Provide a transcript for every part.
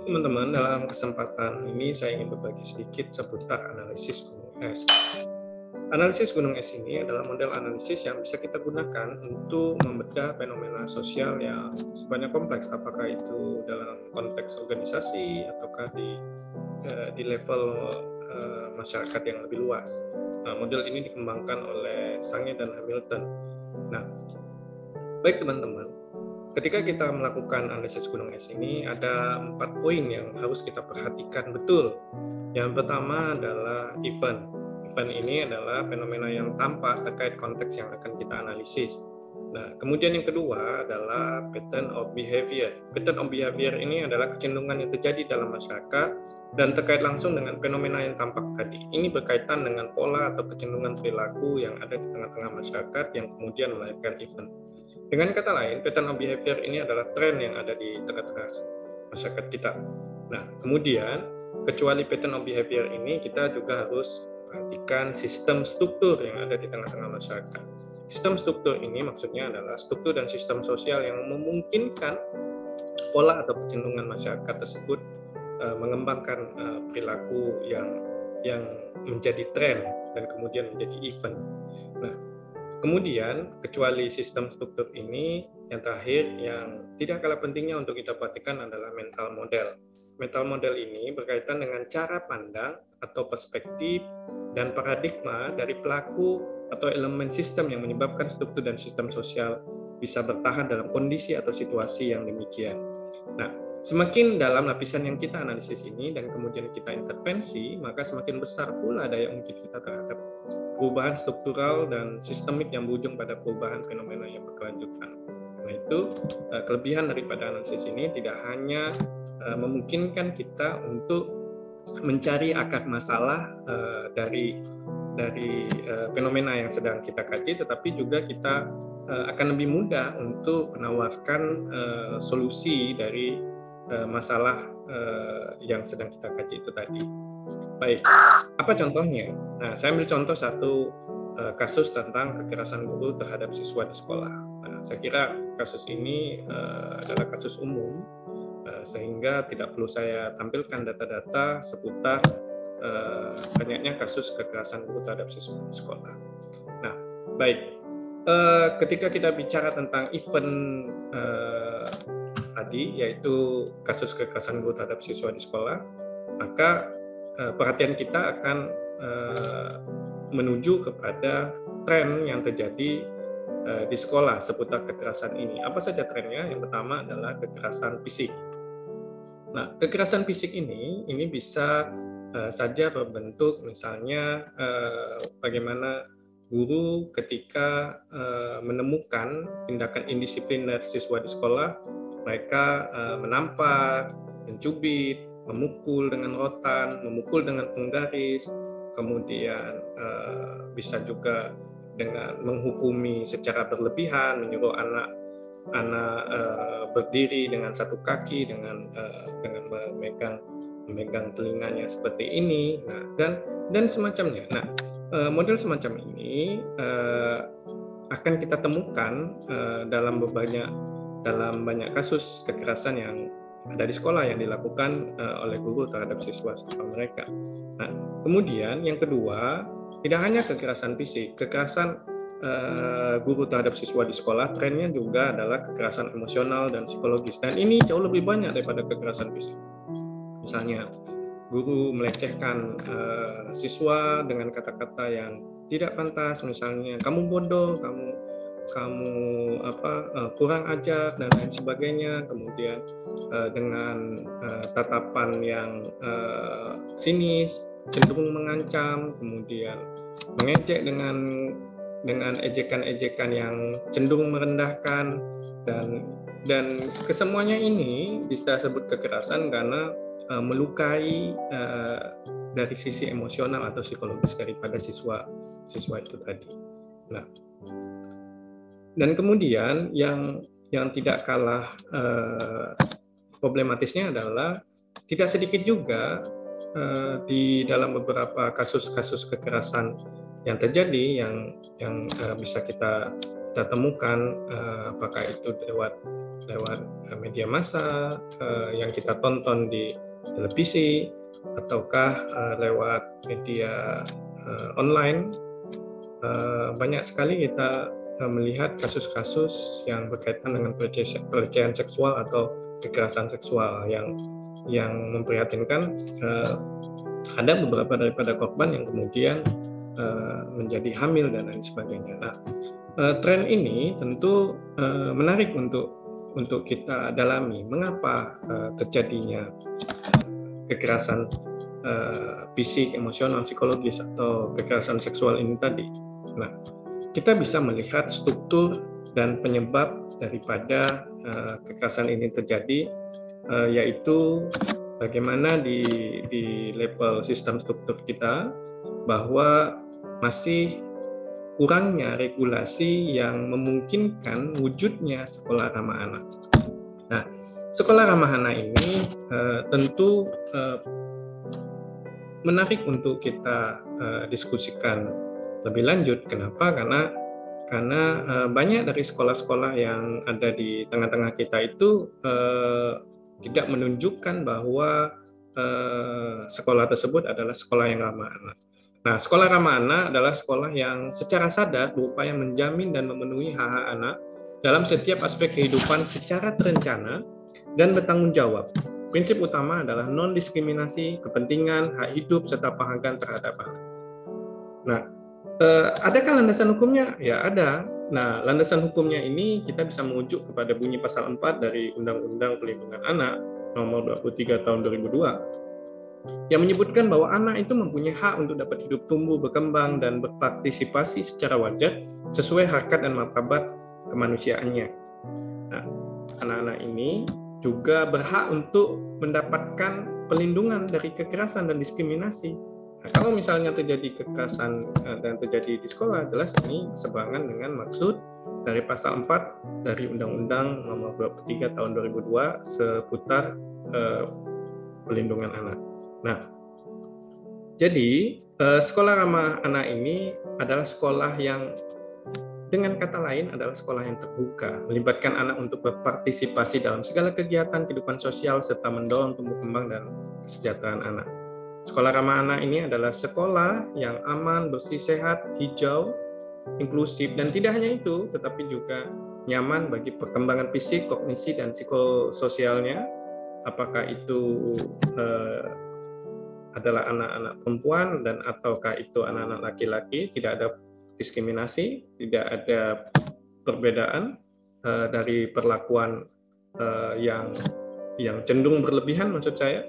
Teman-teman, dalam kesempatan ini saya ingin berbagi sedikit seputar analisis gunung es. Analisis gunung es ini adalah model analisis yang bisa kita gunakan untuk membedah fenomena sosial yang sebanyak kompleks, apakah itu dalam konteks organisasi ataukah di level masyarakat yang lebih luas. Nah, model ini dikembangkan oleh Sange dan Hamilton. Nah, baik teman-teman, ketika kita melakukan analisis gunung es ini, ada 4 poin yang harus kita perhatikan betul. Yang pertama adalah event. Event ini adalah fenomena yang tampak terkait konteks yang akan kita analisis. Nah, kemudian yang kedua adalah pattern of behavior. Pattern of behavior ini adalah kecenderungan yang terjadi dalam masyarakat dan terkait langsung dengan fenomena yang tampak tadi. Ini berkaitan dengan pola atau kecenderungan perilaku yang ada di tengah-tengah masyarakat yang kemudian melahirkan event. Dengan kata lain, pattern of behavior ini adalah tren yang ada di tengah-tengah masyarakat kita. Nah, kemudian kecuali pattern of behavior ini, kita juga harus perhatikan sistem struktur yang ada di tengah-tengah masyarakat. Sistem struktur ini maksudnya adalah struktur dan sistem sosial yang memungkinkan pola atau kecenderungan masyarakat tersebut mengembangkan perilaku yang menjadi tren dan kemudian menjadi event. Nah, kemudian, kecuali sistem struktur ini, yang terakhir yang tidak kalah pentingnya untuk kita perhatikan adalah mental model. Mental model ini berkaitan dengan cara pandang atau perspektif dan paradigma dari pelaku atau elemen sistem yang menyebabkan struktur dan sistem sosial bisa bertahan dalam kondisi atau situasi yang demikian. Nah, semakin dalam lapisan yang kita analisis ini dan kemudian kita intervensi, maka semakin besar pula daya ungkit kita terhadap perubahan struktural dan sistemik yang berujung pada perubahan fenomena yang berkelanjutan. Nah, itu kelebihan daripada analisis ini tidak hanya memungkinkan kita untuk mencari akar masalah dari fenomena yang sedang kita kaji, tetapi juga kita akan lebih mudah untuk menawarkan solusi dari masalah yang sedang kita kaji itu tadi. Baik, apa contohnya? Nah, saya ambil contoh satu kasus tentang kekerasan guru terhadap siswa di sekolah. Nah, saya kira kasus ini adalah kasus umum, sehingga tidak perlu saya tampilkan data-data seputar banyaknya kasus kekerasan guru terhadap siswa di sekolah. Nah, baik, ketika kita bicara tentang event tadi, yaitu kasus kekerasan guru terhadap siswa di sekolah, maka perhatian kita akan menuju kepada tren yang terjadi di sekolah seputar kekerasan ini. Apa saja trennya? Yang pertama adalah kekerasan fisik. Nah, kekerasan fisik ini bisa saja berbentuk misalnya bagaimana guru ketika menemukan tindakan indisipliner siswa di sekolah, mereka menampar, mencubit, memukul dengan rotan, memukul dengan penggaris, kemudian bisa juga dengan menghukumi secara berlebihan, menyuruh anak berdiri dengan satu kaki dengan memegang telinganya seperti ini, nah, dan semacamnya. Nah, model semacam ini akan kita temukan dalam banyak kasus kekerasan yang ada di sekolah yang dilakukan oleh guru terhadap siswa-siswa mereka. Nah, kemudian yang kedua, tidak hanya kekerasan fisik, kekerasan guru terhadap siswa di sekolah, trennya juga adalah kekerasan emosional dan psikologis. Dan ini jauh lebih banyak daripada kekerasan fisik. Misalnya, guru melecehkan siswa dengan kata-kata yang tidak pantas, misalnya kamu bodoh, kamu kurang ajar dan lain sebagainya. Kemudian dengan tatapan yang sinis, cenderung mengancam, kemudian mengejek dengan ejekan-ejekan yang cenderung merendahkan, dan kesemuanya ini bisa disebut kekerasan karena melukai dari sisi emosional atau psikologis daripada siswa itu tadi. Nah, dan kemudian yang tidak kalah problematisnya adalah tidak sedikit juga di dalam beberapa kasus-kasus kekerasan yang terjadi yang bisa kita temukan, apakah itu lewat lewat media massa yang kita tonton di televisi, ataukah lewat media online. Banyak sekali kita melihat kasus-kasus yang berkaitan dengan pelecehan seksual atau kekerasan seksual yang memprihatinkan. Ada beberapa daripada korban yang kemudian menjadi hamil dan lain sebagainya. Nah, tren ini tentu menarik untuk kita dalami. Mengapa terjadinya kekerasan fisik, emosional, psikologis, atau kekerasan seksual ini tadi? Nah, kita bisa melihat struktur dan penyebab daripada kekerasan ini terjadi, yaitu bagaimana di level sistem struktur kita bahwa masih kurangnya regulasi yang memungkinkan wujudnya sekolah ramah anak. Nah, sekolah ramah anak ini tentu menarik untuk kita diskusikan lebih lanjut. Kenapa? Karena banyak dari sekolah-sekolah yang ada di tengah-tengah kita itu tidak menunjukkan bahwa sekolah tersebut adalah sekolah yang ramah anak. Nah, sekolah ramah anak adalah sekolah yang secara sadar berupaya menjamin dan memenuhi hak-hak anak dalam setiap aspek kehidupan secara terencana dan bertanggung jawab. Prinsip utama adalah non-diskriminasi, kepentingan, hak hidup, serta penghargaan terhadap anak. Nah, adakah landasan hukumnya? Ya, ada. Nah, landasan hukumnya ini kita bisa merujuk kepada bunyi pasal 4 dari Undang-Undang Perlindungan Anak nomor 23 tahun 2002 yang menyebutkan bahwa anak itu mempunyai hak untuk dapat hidup, tumbuh, berkembang, dan berpartisipasi secara wajar sesuai harkat dan martabat kemanusiaannya. Nah, anak-anak ini juga berhak untuk mendapatkan perlindungan dari kekerasan dan diskriminasi. Nah, kalau misalnya terjadi kekerasan dan terjadi di sekolah, jelas ini berseberangan dengan maksud dari pasal 4 dari Undang-Undang nomor 23 tahun 2002 seputar perlindungan anak. Nah, jadi sekolah ramah anak ini adalah sekolah yang dengan kata lain adalah sekolah yang terbuka, melibatkan anak untuk berpartisipasi dalam segala kegiatan kehidupan sosial serta mendorong tumbuh kembang dan kesejahteraan anak. Sekolah ramah anak ini adalah sekolah yang aman, bersih, sehat, hijau, inklusif, dan tidak hanya itu, tetapi juga nyaman bagi perkembangan fisik, kognisi, dan psikososialnya. Apakah itu adalah anak-anak perempuan dan ataukah itu anak-anak laki-laki, tidak ada diskriminasi, tidak ada perbedaan dari perlakuan yang cenderung berlebihan, maksud saya.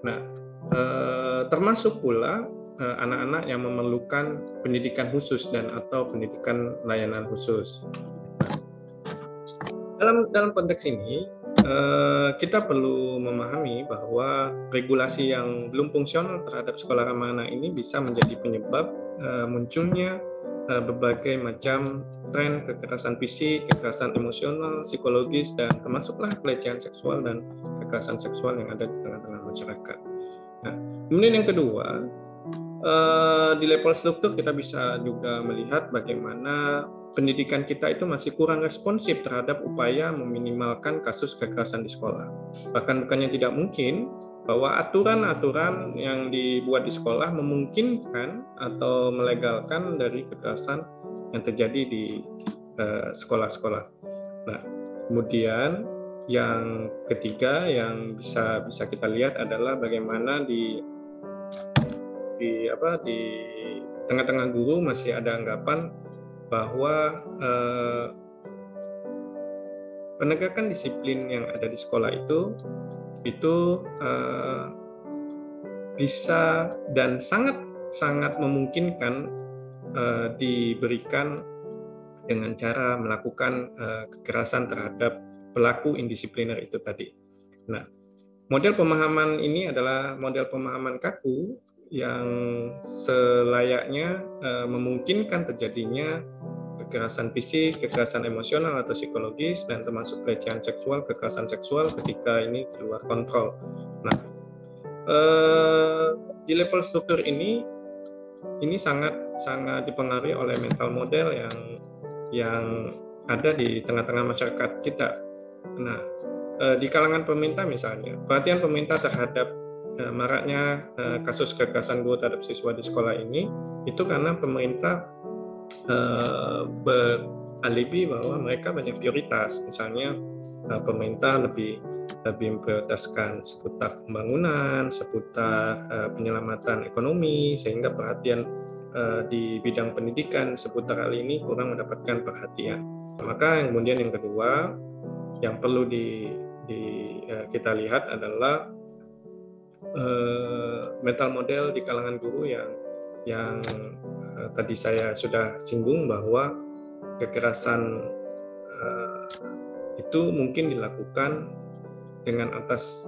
Nah, termasuk pula anak-anak yang memerlukan pendidikan khusus dan atau pendidikan layanan khusus. Dalam konteks ini kita perlu memahami bahwa regulasi yang belum fungsional terhadap sekolah ramah anak ini bisa menjadi penyebab munculnya berbagai macam tren kekerasan fisik, kekerasan emosional, psikologis, dan termasuklah pelecehan seksual dan kekerasan seksual yang ada di tengah-tengah masyarakat. Nah, kemudian yang kedua, di level struktur kita bisa juga melihat bagaimana pendidikan kita itu masih kurang responsif terhadap upaya meminimalkan kasus kekerasan di sekolah. Bahkan bukannya tidak mungkin bahwa aturan-aturan yang dibuat di sekolah memungkinkan atau melegalkan dari kekerasan yang terjadi di sekolah-sekolah. Nah, kemudian yang ketiga yang bisa kita lihat adalah bagaimana di tengah-tengah guru masih ada anggapan bahwa penegakan disiplin yang ada di sekolah itu bisa dan sangat memungkinkan diberikan dengan cara melakukan kekerasan terhadap pelaku indisipliner itu tadi. Nah, model pemahaman ini adalah model pemahaman kaku yang selayaknya memungkinkan terjadinya kekerasan fisik, kekerasan emosional atau psikologis, dan termasuk pelecehan seksual, kekerasan seksual ketika ini di luar kontrol. Nah, di level struktur ini sangat dipengaruhi oleh mental model yang ada di tengah-tengah masyarakat kita. Nah, di kalangan pemerintah misalnya, perhatian pemerintah terhadap maraknya kasus kekerasan guru terhadap siswa di sekolah ini itu karena pemerintah beralibi bahwa mereka banyak prioritas. Misalnya pemerintah lebih memprioritaskan seputar pembangunan, seputar penyelamatan ekonomi, sehingga perhatian di bidang pendidikan seputar hal ini kurang mendapatkan perhatian. Maka kemudian yang kedua yang perlu kita lihat adalah mental model di kalangan guru yang tadi saya sudah singgung bahwa kekerasan itu mungkin dilakukan dengan atas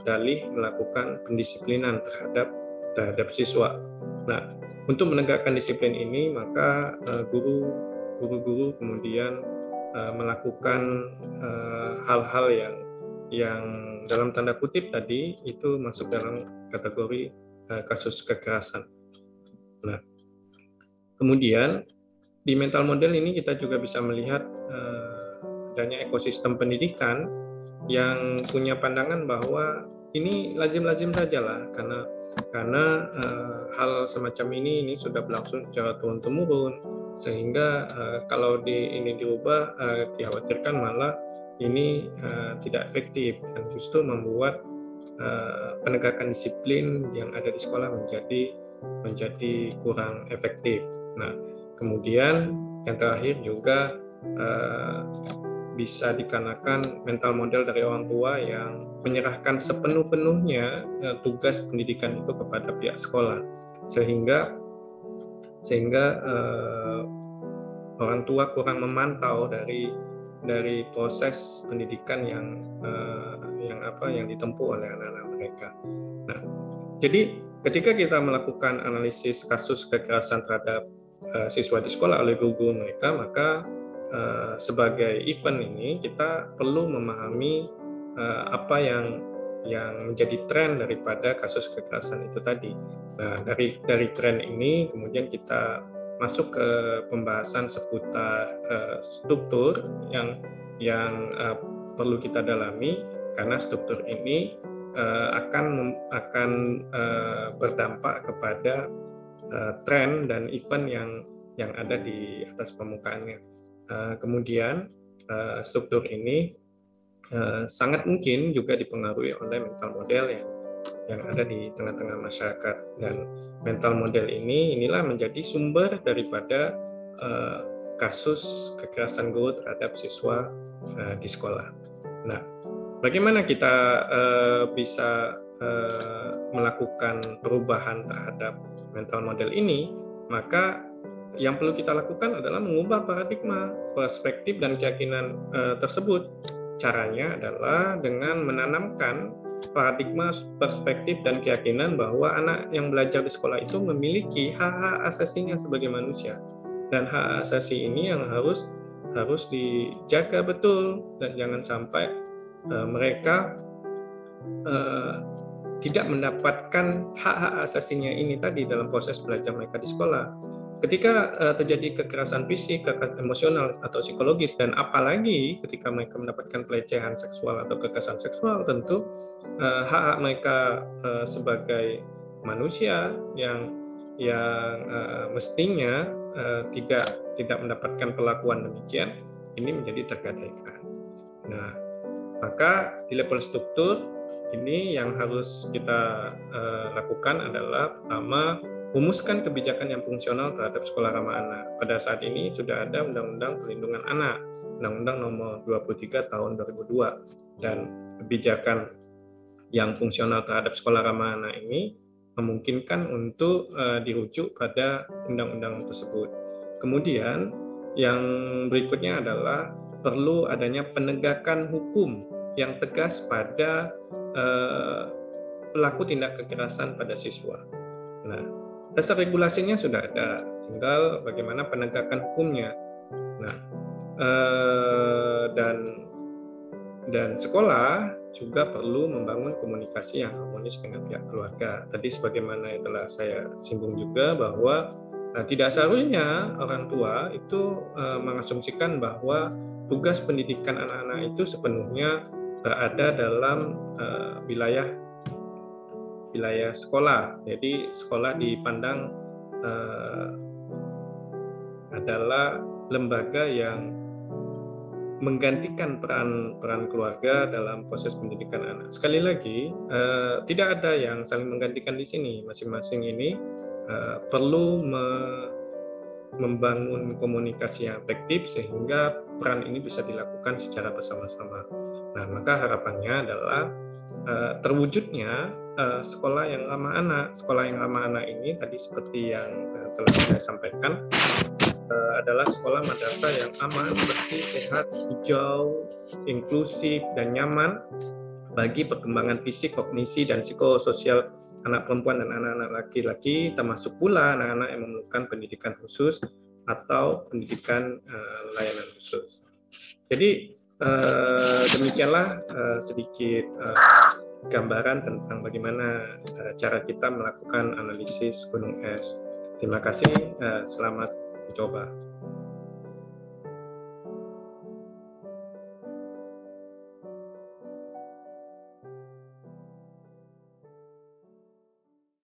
dalih melakukan pendisiplinan terhadap siswa. Nah, untuk menegakkan disiplin ini maka guru-guru kemudian melakukan hal-hal yang dalam tanda kutip tadi itu masuk dalam kategori kasus kekerasan. Nah, kemudian di mental model ini kita juga bisa melihat adanya ekosistem pendidikan yang punya pandangan bahwa ini lazim-lazim saja lah karena hal semacam ini sudah berlangsung secara turun-temurun, sehingga kalau ini dirubah dikhawatirkan malah ini tidak efektif dan justru membuat penegakan disiplin yang ada di sekolah menjadi kurang efektif. Nah, kemudian yang terakhir juga bisa dikarenakan mental model dari orang tua yang menyerahkan sepenuh-penuhnya tugas pendidikan itu kepada pihak sekolah, sehingga orang tua kurang memantau dari proses pendidikan yang ditempuh oleh anak-anak mereka. Nah, jadi ketika kita melakukan analisis kasus kekerasan terhadap siswa di sekolah oleh guru mereka, maka sebagai event ini kita perlu memahami apa yang menjadi tren daripada kasus kekerasan itu tadi. Nah, dari tren ini kemudian kita masuk ke pembahasan seputar struktur yang perlu kita dalami, karena struktur ini akan berdampak kepada tren dan event yang ada di atas permukaannya. Kemudian struktur ini sangat mungkin juga dipengaruhi oleh mental model yang ada di tengah-tengah masyarakat, dan mental model inilah menjadi sumber daripada kasus kekerasan guru terhadap siswa di sekolah. Nah, bagaimana kita bisa melakukan perubahan terhadap mental model ini? Maka yang perlu kita lakukan adalah mengubah paradigma, perspektif, dan keyakinan tersebut. Caranya adalah dengan menanamkan paradigma, perspektif, dan keyakinan bahwa anak yang belajar di sekolah itu memiliki hak-hak asasinya sebagai manusia, dan hak asasi ini yang harus dijaga betul, dan jangan sampai mereka tidak mendapatkan hak-hak asasinya ini tadi dalam proses belajar mereka di sekolah. Ketika terjadi kekerasan fisik, kekerasan emosional atau psikologis, dan apalagi ketika mereka mendapatkan pelecehan seksual atau kekerasan seksual, tentu hak-hak mereka sebagai manusia yang mestinya tidak mendapatkan perlakuan demikian, ini menjadi tergadaikan. Nah, maka di level struktur ini yang harus kita lakukan adalah pertama, rumuskan kebijakan yang fungsional terhadap sekolah ramah anak. Pada saat ini sudah ada Undang-Undang Perlindungan Anak, Undang-Undang Nomor 23 Tahun 2002, dan kebijakan yang fungsional terhadap sekolah ramah anak ini memungkinkan untuk dirujuk pada undang-undang tersebut. Kemudian yang berikutnya adalah perlu adanya penegakan hukum yang tegas pada pelaku tindak kekerasan pada siswa. Nah, dasar regulasinya sudah ada, tinggal bagaimana penegakan hukumnya. Nah, dan sekolah juga perlu membangun komunikasi yang harmonis dengan pihak keluarga. Tadi sebagaimana yang telah saya singgung juga bahwa tidak seharusnya orang tua itu mengasumsikan bahwa tugas pendidikan anak-anak itu sepenuhnya berada dalam wilayah sekolah. Jadi sekolah dipandang adalah lembaga yang menggantikan peran keluarga dalam proses pendidikan anak. Sekali lagi, tidak ada yang saling menggantikan di sini. Masing-masing ini perlu membangun komunikasi yang efektif sehingga peran ini bisa dilakukan secara bersama-sama. Nah, maka harapannya adalah terwujudnya sekolah yang ramah anak. Sekolah yang ramah anak ini tadi seperti yang telah saya sampaikan, adalah sekolah madrasah yang aman, bersih, sehat, hijau, inklusif, dan nyaman bagi perkembangan fisik, kognisi, dan psikososial anak perempuan dan anak-anak laki-laki, termasuk pula anak-anak yang memerlukan pendidikan khusus atau pendidikan layanan khusus. Jadi demikianlah sedikit gambaran tentang bagaimana cara kita melakukan analisis gunung es. Terima kasih, selamat mencoba.